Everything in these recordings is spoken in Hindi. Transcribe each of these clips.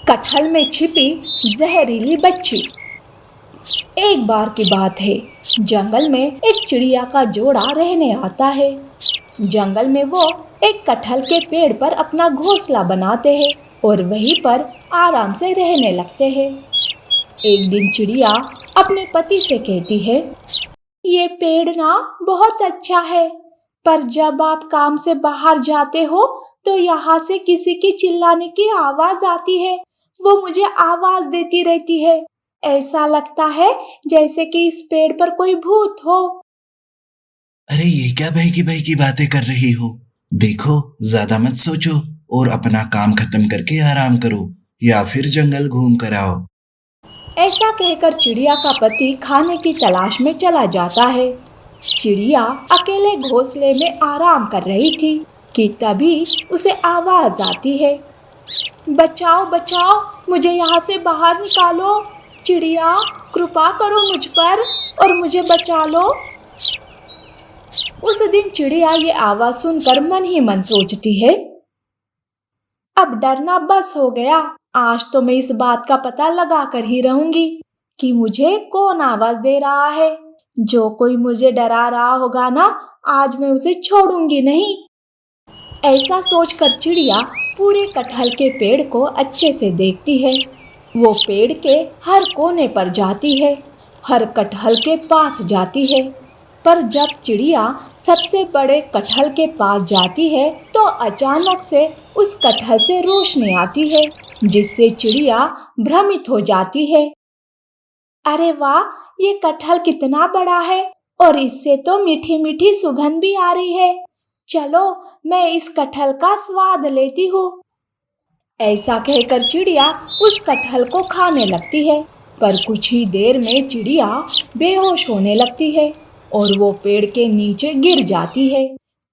कटहल में छिपी जहरीली बच्ची। एक बार की बात है, जंगल में एक चिड़िया का जोड़ा रहने आता है। जंगल में वो एक कटहल के पेड़ पर अपना घोंसला बनाते हैं और वहीं पर आराम से रहने लगते हैं। एक दिन चिड़िया अपने पति से कहती है, ये पेड़ ना बहुत अच्छा है, पर जब आप काम से बाहर जाते हो तो यहाँ से किसी की चिल्लाने की आवाज आती है। वो मुझे आवाज देती रहती है। ऐसा लगता है जैसे कि इस पेड़ पर कोई भूत हो। अरे ये क्या बहकी की बातें कर रही हो? देखो, ज्यादा मत सोचो और अपना काम खत्म करके आराम करो या फिर जंगल घूम कर आओ। ऐसा कहकर चिड़िया का पति खाने की तलाश में चला जाता है। चिड़िया अकेले घोंसले में आराम कर रही थी कि तभी उसे आवाज आती है, बचाओ बचाओ, मुझे यहाँ से बाहर निकालो। चिड़िया, कृपा करो मुझ पर और मुझे बचा लो। उस दिन चिड़िया ये आवाज सुनकर मन ही मन सोचती है, अब डरना बस हो गया। आज तो मैं इस बात का पता लगा कर ही रहूंगी कि मुझे कौन आवाज दे रहा है। जो कोई मुझे डरा रहा होगा ना, आज मैं उसे छोड़ूंगी नहीं। ऐसा सोचकर चिड़िया पूरे कटहल के पेड़ को अच्छे से देखती है। वो पेड़ के हर कोने पर जाती है, हर कटहल के पास जाती है। पर जब चिड़िया सबसे बड़े कटहल के पास जाती है तो अचानक से उस कटहल से रोशनी आती है, जिससे चिड़िया भ्रमित हो जाती है। अरे वाह, ये कटहल कितना बड़ा है और इससे तो मीठी मीठी सुगंध भी आ रही है। चलो, मैं इस कटहल का स्वाद लेती हूँ। ऐसा कहकर चिड़िया उस कटहल को खाने लगती है। पर कुछ ही देर में चिड़िया बेहोश होने लगती है और वो पेड़ के नीचे गिर जाती है।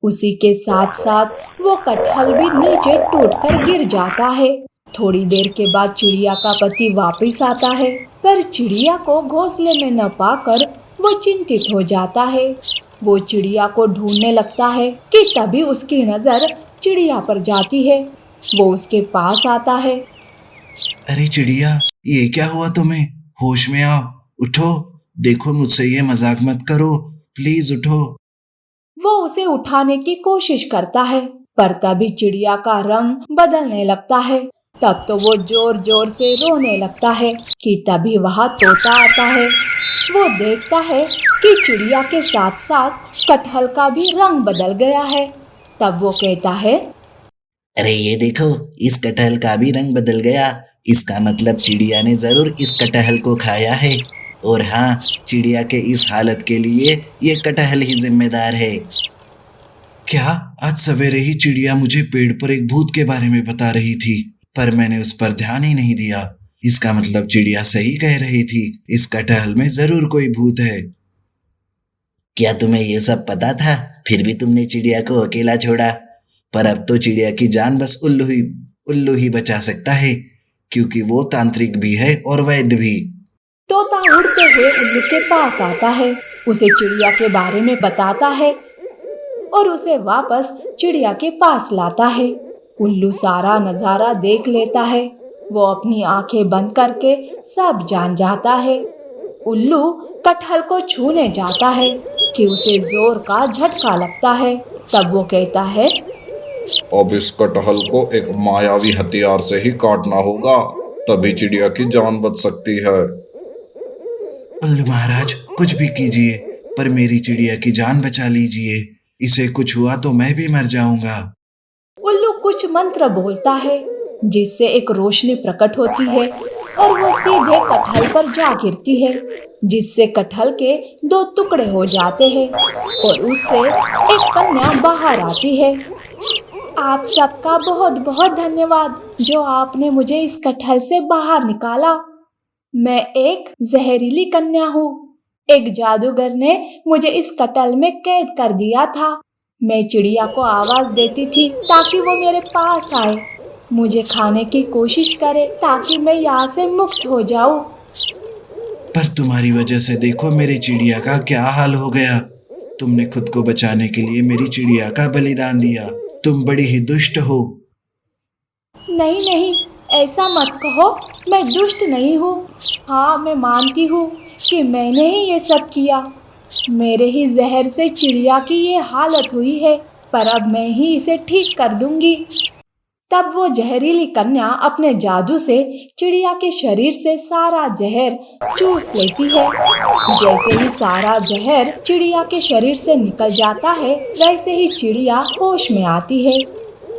उसी के साथ साथ वो कटहल भी नीचे टूटकर गिर जाता है। थोड़ी देर के बाद चिड़िया का पति वापस आता है, पर चिड़िया को घोंसले में न पाकर वो चिंतित हो जाता है। वो चिड़िया को ढूंढने लगता है कि तभी उसकी नजर चिड़िया पर जाती है। वो उसके पास आता है। अरे चिड़िया, ये क्या हुआ तुम्हें? होश में आओ, उठो। देखो, मुझसे ये मजाक मत करो, प्लीज उठो। वो उसे उठाने की कोशिश करता है, पर तभी चिड़िया का रंग बदलने लगता है। तब तो वो जोर जोर से रोने लगता है कि तभी वहाँ तोता आता है। वो देखता है कि चिड़िया के साथ साथ कटहल का भी रंग बदल गया है। तब वो कहता है, अरे ये देखो, इस कटहल का भी रंग बदल गया। इसका मतलब चिड़िया ने जरूर इस कटहल को खाया है। और हाँ, चिड़िया के इस हालत के लिए ये कटहल ही जिम्मेदार है। क्या? आज सवेरे ही चिड़िया मुझे पेड़ पर एक भूत के बारे में बता रही थी, पर मैंने उस पर ध्यान ही नहीं दिया। इसका मतलब चिड़िया सही कह रही थी, इस कटहल में जरूर कोई भूत है। क्या तुम्हें ये सब पता था? फिर भी तुमने चिड़िया को अकेला छोड़ा। पर अब तो चिड़िया की जान बस उल्लू ही बचा सकता है, क्योंकि वो तांत्रिक भी है और वैद्य भी। तोता उड़ते हुए उल्लू के पास आता है, उसे चिड़िया के बारे में बताता है और उसे वापस चिड़िया के पास लाता है। उल्लू सारा नजारा देख लेता है। वो अपनी आंखें बंद करके सब जान जाता है। उल्लू कटहल को छूने जाता है कि उसे जोर का झटका लगता है। तब वो कहता है, अब इस कटहल को एक मायावी हथियार से ही काटना होगा, तभी चिड़िया की जान बच सकती है। उल्लू महाराज, कुछ भी कीजिए, पर मेरी चिड़िया की जान बचा लीजिए। इसे कुछ हुआ तो मैं भी मर जाऊंगा। उल्लू कुछ मंत्र बोलता है, जिससे एक रोशनी प्रकट होती है और वो सीधे कटहल पर जा गिरती है, जिससे कटहल के दो टुकड़े हो जाते हैं और उससे एक कन्या बाहर आती है। आप सबका बहुत बहुत धन्यवाद, जो आपने मुझे इस कटहल से बाहर निकाला। मैं एक जहरीली कन्या हूँ। एक जादूगर ने मुझे इस कटहल में कैद कर दिया था। मैं चिड़िया को आवाज देती थी ताकि वो मेरे पास आए, मुझे खाने की कोशिश करे ताकि मैं यहाँ से मुक्त हो जाऊं। पर तुम्हारी वजह से देखो मेरी चिड़िया का क्या हाल हो गया। तुमने खुद को बचाने के लिए मेरी चिड़िया का बलिदान दिया। तुम बड़ी ही दुष्ट हो। नहीं नहीं, ऐसा मत कहो, मैं दुष्ट नहीं हूँ। हाँ, मैं मानती हूँ कि मैंने ही ये सब किया। मेरे ही जहर से चिड़िया की ये हालत हुई है, पर अब मैं ही इसे ठीक कर दूंगी। तब वो जहरीली कन्या अपने जादू से चिड़िया के शरीर से सारा जहर चूस लेती है। जैसे ही सारा जहर चिड़िया के शरीर से निकल जाता है, वैसे ही चिड़िया होश में आती है।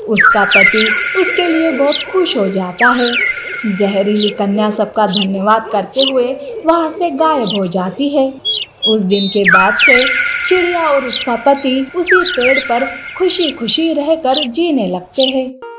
उसका पति उसके लिए बहुत खुश हो जाता है। जहरीली कन्या सबका धन्यवाद करते हुए वहां से गायब हो जाती है। उस दिन के बाद से चिड़िया और उसका पति उसी पेड़ पर खुशी खुशी रहकर जीने लगते हैं।